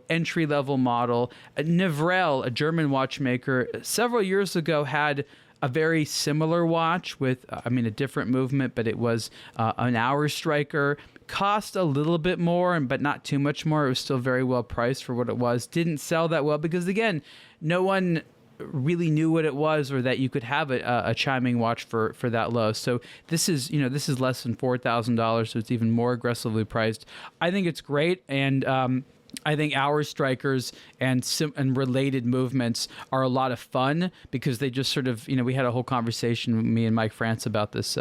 entry-level model. Nevrel, a German watchmaker, several years ago had a very similar watch with, a different movement, but it was an hour striker. Cost a little bit more, but not too much more. It was still very well priced for what it was. Didn't sell that well because, again, no one really knew what it was, or that you could have a chiming watch for that low. So this is less than $4,000, so it's even more aggressively priced. I think it's great, and I think our strikers and related movements are a lot of fun because they just sort of, we had a whole conversation, me and Mike France, about this,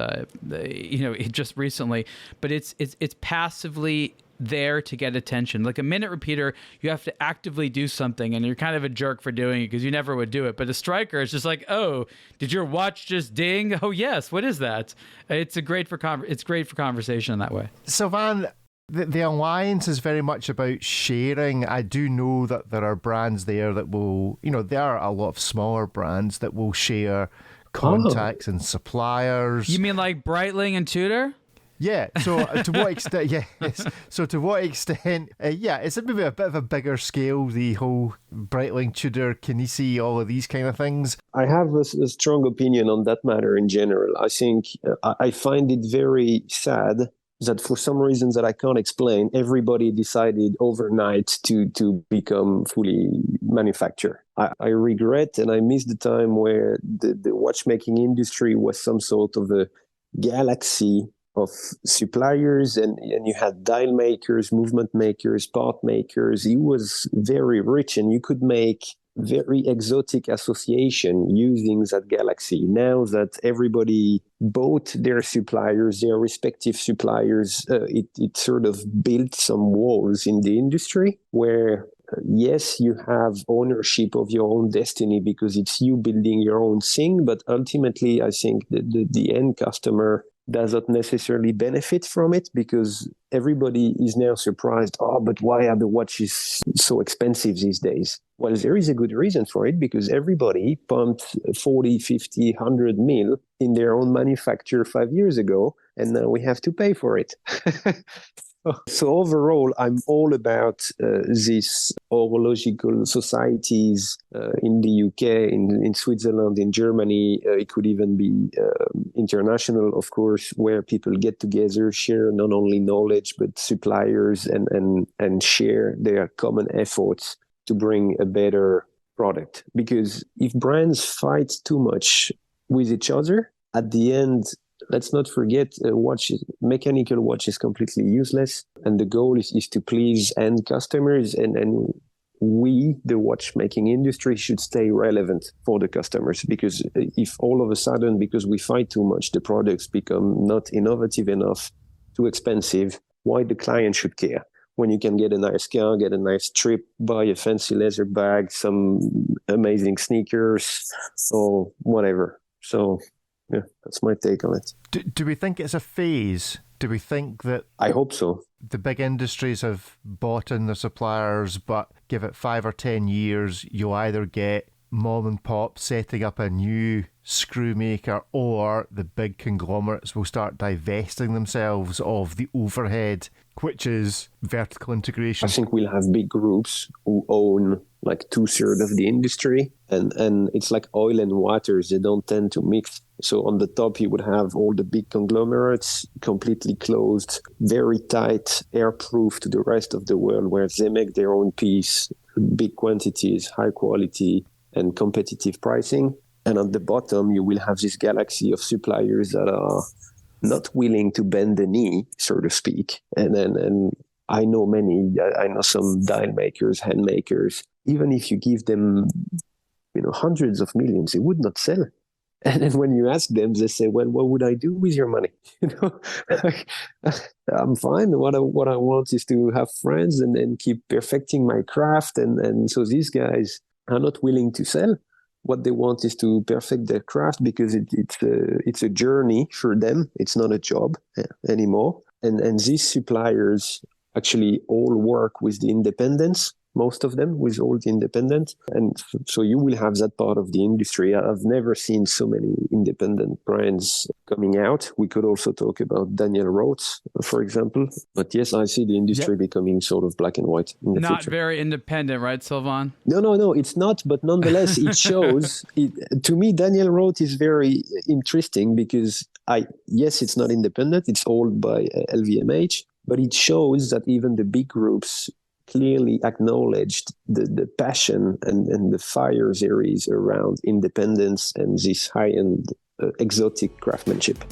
just recently. But it's passively there to get attention. Like a minute repeater, you have to actively do something, and you're kind of a jerk for doing it because you never would do it. But a striker is just like, oh, did your watch just ding? Oh yes, what is that? It's great for conversation that way. Sylvain, the alliance is very much about sharing. I do know that there are brands there that will, there are a lot of smaller brands that will share contacts and suppliers. You mean like Breitling and Tudor? Yeah, so to what extent, yes. So to what extent, it's maybe a bit of a bigger scale, the whole Breitling, Tudor, Canisi, all of these kind of things. I have a strong opinion on that matter in general. I think I find it very sad that for some reasons that I can't explain, everybody decided overnight to become fully manufacturer. I regret and I miss the time where the watchmaking industry was some sort of a galaxy of suppliers, and you had dial makers, movement makers, part makers. It was very rich, and you could make very exotic association using that galaxy. Now that everybody bought their suppliers, their respective suppliers, it sort of built some walls in the industry where yes, you have ownership of your own destiny because it's you building your own thing, but ultimately I think the end customer does not necessarily benefit from it because everybody is now surprised, but why are the watches so expensive these days? Well, there is a good reason for it because everybody pumped 40, 50, 100 mil in their own manufacture 5 years ago, and now we have to pay for it. So overall, I'm all about these horological societies in the UK, in Switzerland, in Germany. It could even be international, of course, where people get together, share not only knowledge, but suppliers and share their common efforts to bring a better product. Because if brands fight too much with each other, at the end, let's not forget, mechanical watch is completely useless, and the goal is to please end customers, and we, the watchmaking industry, should stay relevant for the customers, because if all of a sudden, because we fight too much, the products become not innovative enough, too expensive, why the client should care? When you can get a nice car, get a nice trip, buy a fancy leather bag, some amazing sneakers, or whatever. So yeah, that's my take on it. Do we think it's a phase? Do we think that... I hope so. The big industries have bought in their suppliers, but give it 5 or 10 years, you'll either get mom and pop setting up a new screw maker, or the big conglomerates will start divesting themselves of the overhead, which is vertical integration. I think we'll have big groups who own like 2/3 of the industry, and it's like oil and water, they don't tend to mix. So on the top you would have all the big conglomerates, completely closed, very tight, airproof to the rest of the world, where they make their own piece, big quantities, high quality and competitive pricing. And on the bottom you will have this galaxy of suppliers that are not willing to bend the knee, so to speak. And I know many, I know some dial makers, hand makers, even if you give them, hundreds of millions, they would not sell. And then when you ask them, they say, well, what would I do with your money? I'm fine. What I want is to have friends and keep perfecting my craft. And so these guys are not willing to sell. What they want is to perfect their craft because it's a journey for them. It's not a job anymore. And these suppliers actually all work with the independents, most of them with all the independents. And so you will have that part of the industry. I've never seen so many independent brands coming out. We could also talk about Daniel Roth, for example. But yes, I see the industry becoming sort of black and white in the future. Not very independent, right, Sylvain? No, it's not. But nonetheless, it shows. To me, Daniel Roth is very interesting because, yes, it's not independent. It's owned by LVMH. But it shows that even the big groups clearly acknowledged the passion and the fire there is around independence and this high-end exotic craftsmanship.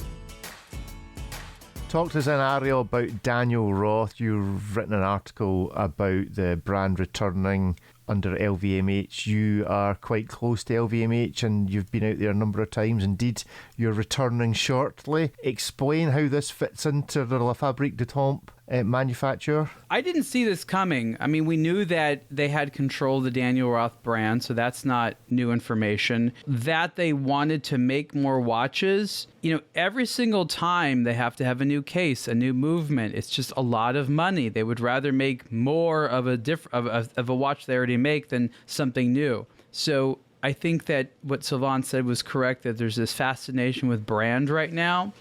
Talk to us in Ariel about Daniel Roth. You've written an article about the brand returning under LVMH. You are quite close to LVMH and you've been out there a number of times. Indeed, you're returning shortly. Explain how this fits into the La Fabrique du Temps manufacturer. I didn't see this coming. I mean, we knew that they had control of the Daniel Roth brand, so that's not new information. That they wanted to make more watches, every single time they have to have a new case, a new movement. It's just a lot of money. They would rather make more of a watch they already make than something new. So I think that what Sylvain said was correct, that there's this fascination with brand right now.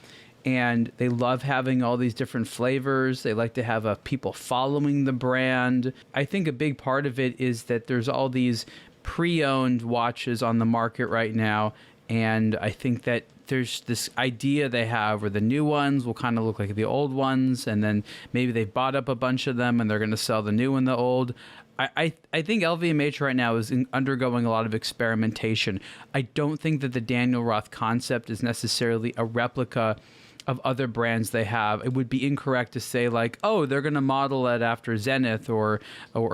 And they love having all these different flavors. They like to have people following the brand. I think a big part of it is that there's all these pre-owned watches on the market right now. And I think that there's this idea they have where the new ones will kind of look like the old ones. And then maybe they bought up a bunch of them and they're going to sell the new and the old. I think LVMH right now is undergoing a lot of experimentation. I don't think that the Daniel Roth concept is necessarily a replica of other brands they have. It would be incorrect to say like, oh, they're going to model it after Zenith or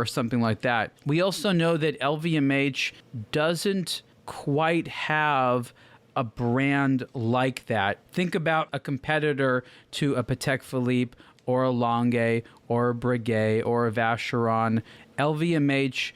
something like that. We also know that LVMH doesn't quite have a brand like that. Think about a competitor to a Patek Philippe or a Lange or a Breguet or a Vacheron. LVMH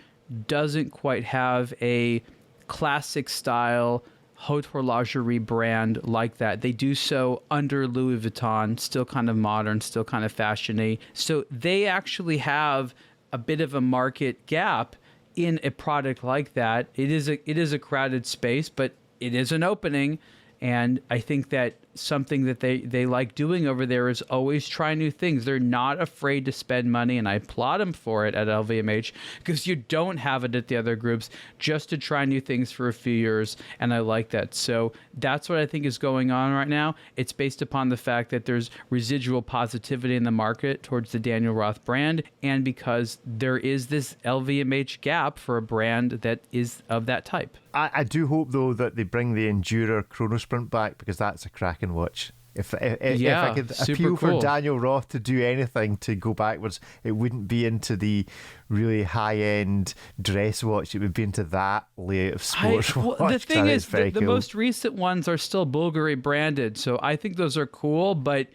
doesn't quite have a classic style haute horlogerie brand like that. They do so under Louis Vuitton, still kind of modern, still kind of fashiony. So they actually have a bit of a market gap in a product like that. It is a crowded space, but it is an opening. And I think that something that they like doing over there is always try new things. They're not afraid to spend money, and I applaud them for it at LVMH, because you don't have it at the other groups, just to try new things for a few years, and I like that. So that's what I think is going on right now. It's based upon the fact that there's residual positivity in the market towards the Daniel Roth brand, and because there is this LVMH gap for a brand that is of that type. I do hope, though, that they bring the Endurer Chronosprint back, because that's a cracking watch. If I could appeal for Daniel Roth to do anything to go backwards, it wouldn't be into the really high-end dress watch. It would be into that layout of sports watch. The thing is, the cool. most recent ones are still Bulgari branded, so I think those are cool, but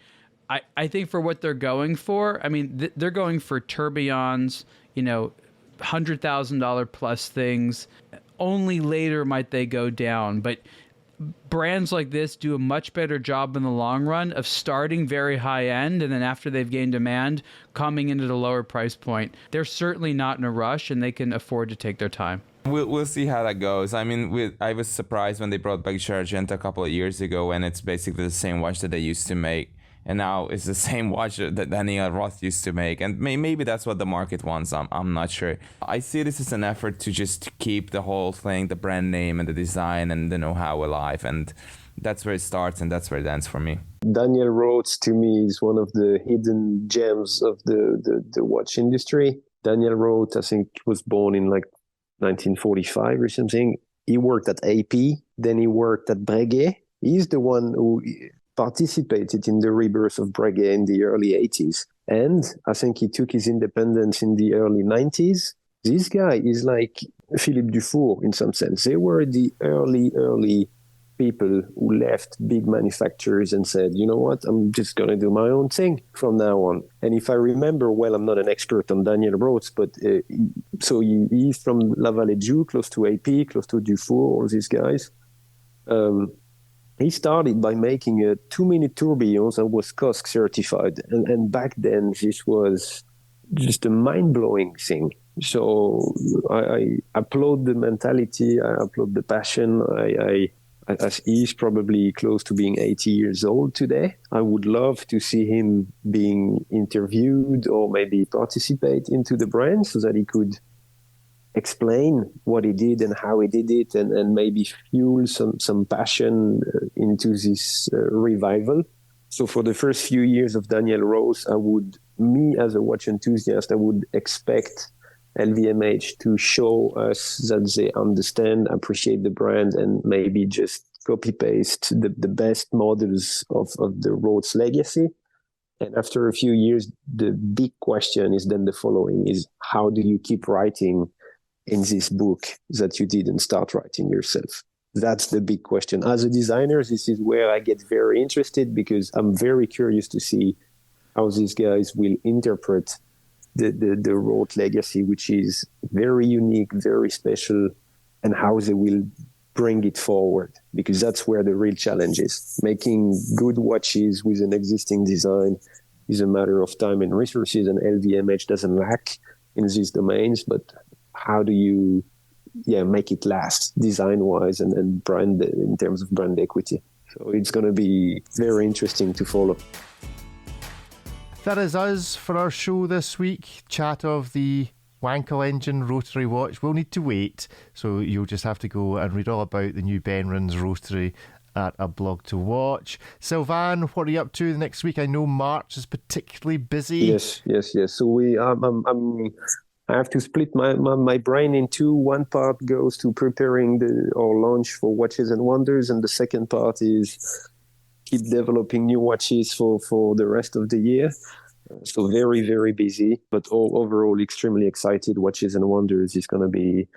I think for what they're going for, I mean, they're going for tourbillons, $100,000 plus things. Only later might they go down, but brands like this do a much better job in the long run of starting very high end, and then after they've gained demand, coming in at a lower price point. They're certainly not in a rush, and they can afford to take their time. We'll see how that goes. I mean, I was surprised when they brought back Argent a couple of years ago, and it's basically the same watch that they used to make. And now it's the same watch that Daniel Roth used to make. And maybe that's what the market wants. I'm not sure. I see this as an effort to just keep the whole thing, the brand name and the design and the know-how alive. And that's where it starts and that's where it ends for me. Daniel Roth, to me, is one of the hidden gems of the watch industry. Daniel Roth, I think, was born in like 1945 or something. He worked at AP. Then he worked at Breguet. He's the one who participated in the rebirth of Breguet in the early 80s. And I think he took his independence in the early 90s. This guy is like Philippe Dufour in some sense. They were the early people who left big manufacturers and said, you know what, I'm just going to do my own thing from now on. And if I remember well, I'm not an expert on Daniel Roth, but so he's from La Vallée close to AP, close to Dufour, all these guys. He started by making a 2-minute tourbillon that was COSC certified. And back then, this was just a mind-blowing thing. So I applaud the mentality, I applaud the passion. As he's probably close to being 80 years old today, I would love to see him being interviewed or maybe participate into the brand so that he could explain what he did and how he did it, and maybe fuel some passion into this revival. So for the first few years of Daniel Roth, me as a watch enthusiast, I would expect LVMH to show us that they understand, appreciate the brand, and maybe just copy-paste the best models of the Roth's legacy. And after a few years, the big question is then the following: is how do you keep writing in this book that you didn't start writing yourself? That's the big question. As a designer, this is where I get very interested, because I'm very curious to see how these guys will interpret the Roth legacy, which is very unique, very special, and how they will bring it forward, because that's where the real challenge is. Making good watches with an existing design is a matter of time and resources, and LVMH doesn't lack in these domains, but how do you make it last design-wise and brand in terms of brand equity? So it's going to be very interesting to follow. That is us for our show this week. Chat of the Wankel engine rotary watch. We'll need to wait, so you'll just have to go and read all about the new Berneron's rotary at aBlogtoWatch. Sylvain, what are you up to the next week? I know March is particularly busy. Yes. So I have to split my brain in two. One part goes to preparing our launch for Watches and Wonders, and the second part is keep developing new watches for the rest of the year. So very, very busy, but overall extremely excited. Watches and Wonders is going to be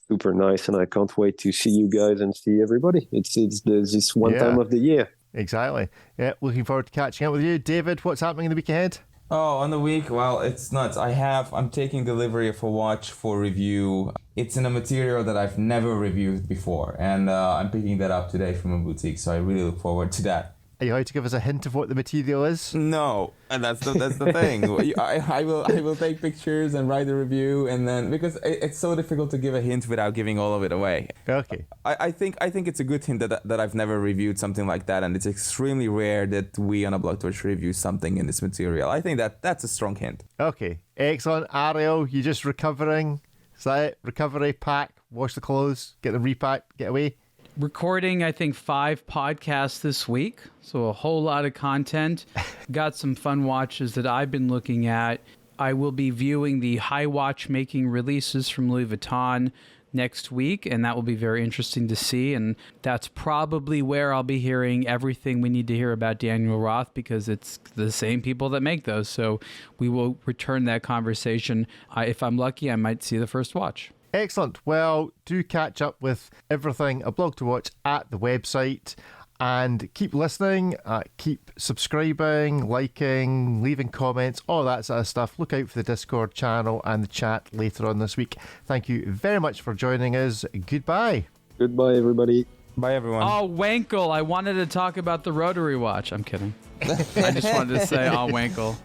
super nice, and I can't wait to see you guys and see everybody. It's this one time of the year. Exactly. Yeah, looking forward to catching up with you. David, what's happening in the week ahead? Oh, on the week, well, it's nuts. I'm taking delivery of a watch for review. It's in a material that I've never reviewed before, and I'm picking that up today from a boutique, so I really look forward to that. Are you allowed to give us a hint of what the material is? No, and that's the thing. I will take pictures and write a review, and then, because it's so difficult to give a hint without giving all of it away. Okay. I think it's a good hint that I've never reviewed something like that, and it's extremely rare that we on aBlogtoWatch review something in this material. I think that's a strong hint. Okay, excellent. Ariel, you just recovering? Is that it? Recovery, pack, wash the clothes, get them repacked, get away? Recording, I think, 5 podcasts this week, so a whole lot of content. Got some fun watches that I've been looking at. I will be viewing the high watchmaking releases from Louis Vuitton next week, and that will be very interesting to see. And that's probably where I'll be hearing everything we need to hear about Daniel Roth, because it's the same people that make those. So we will return that conversation. If I'm lucky, I might see the first watch. Excellent. Well, do catch up with everything aBlogtoWatch at the website, and keep listening, keep subscribing, liking, leaving comments, all that sort of stuff. Look out for the Discord channel and the chat later on this week. Thank you very much for joining us. Goodbye. Goodbye, everybody. Bye, everyone. Oh, Wankel. I wanted to talk about the rotary watch. I'm kidding. I just wanted to say, oh, Wankel.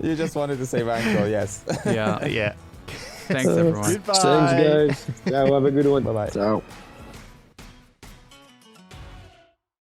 You just wanted to say Wankel, yes. Yeah. Yeah. Thanks, everyone. Goodbye. Thanks, guys. Ciao, have a good one. Bye-bye. Ciao.